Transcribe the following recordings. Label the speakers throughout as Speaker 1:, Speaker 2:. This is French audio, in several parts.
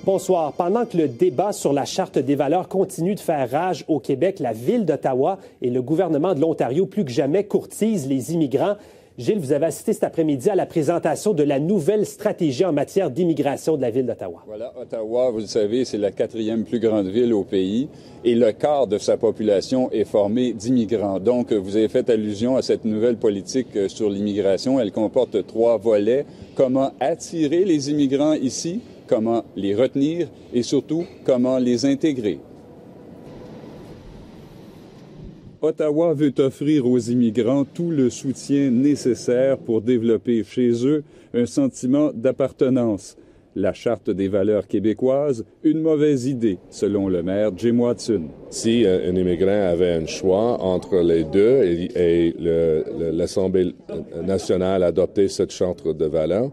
Speaker 1: Bonsoir. Pendant que le débat sur la Charte des valeurs continue de faire rage au Québec, la Ville d'Ottawa et le gouvernement de l'Ontario, plus que jamais, courtisent les immigrants. Gilles, vous avez assisté cet après-midi à la présentation de la nouvelle stratégie en matière d'immigration de la Ville d'Ottawa.
Speaker 2: Voilà, Ottawa, vous le savez, c'est la 4e plus grande ville au pays et le quart de sa population est formé d'immigrants. Donc, vous avez fait allusion à cette nouvelle politique sur l'immigration. Elle comporte 3 volets. Comment attirer les immigrants ici, comment les retenir et surtout comment les intégrer. Ottawa veut offrir aux immigrants tout le soutien nécessaire pour développer chez eux un sentiment d'appartenance. La Charte des valeurs québécoises, une mauvaise idée, selon le maire Jim Watson.
Speaker 3: Si un immigrant avait un choix entre les deux et l'Assemblée nationale a adopté cette Charte de valeurs,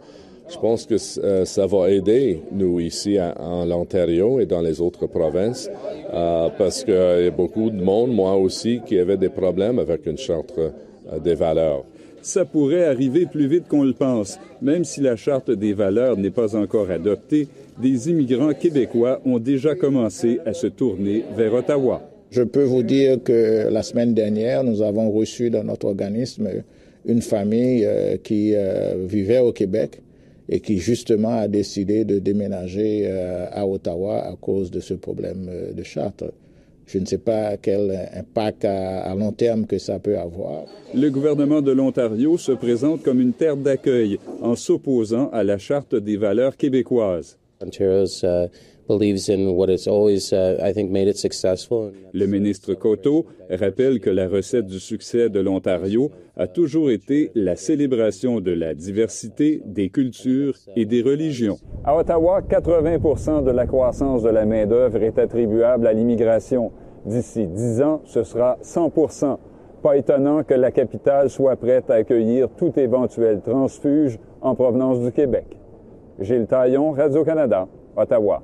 Speaker 3: je pense que ça va aider, nous, ici en Ontario et dans les autres provinces, parce qu'il y a beaucoup de monde, moi aussi, qui avait des problèmes avec une charte des valeurs.
Speaker 2: Ça pourrait arriver plus vite qu'on le pense. Même si la Charte des valeurs n'est pas encore adoptée, des immigrants québécois ont déjà commencé à se tourner vers Ottawa.
Speaker 4: Je peux vous dire que la semaine dernière, nous avons reçu dans notre organisme une famille qui vivait au Québec et qui justement a décidé de déménager à Ottawa à cause de ce problème de charte. Je ne sais pas quel impact à long terme que ça peut avoir.
Speaker 2: Le gouvernement de l'Ontario se présente comme une terre d'accueil en s'opposant à la Charte des valeurs québécoises. Le ministre Coteau rappelle que la recette du succès de l'Ontario a toujours été la célébration de la diversité des cultures et des religions. À Ottawa, 80% de la croissance de la main-d'œuvre est attribuable à l'immigration. D'ici 10 ans, ce sera 100%. Pas étonnant que la capitale soit prête à accueillir tout éventuel transfuge en provenance du Québec. Gilles Taillon, Radio-Canada, Ottawa.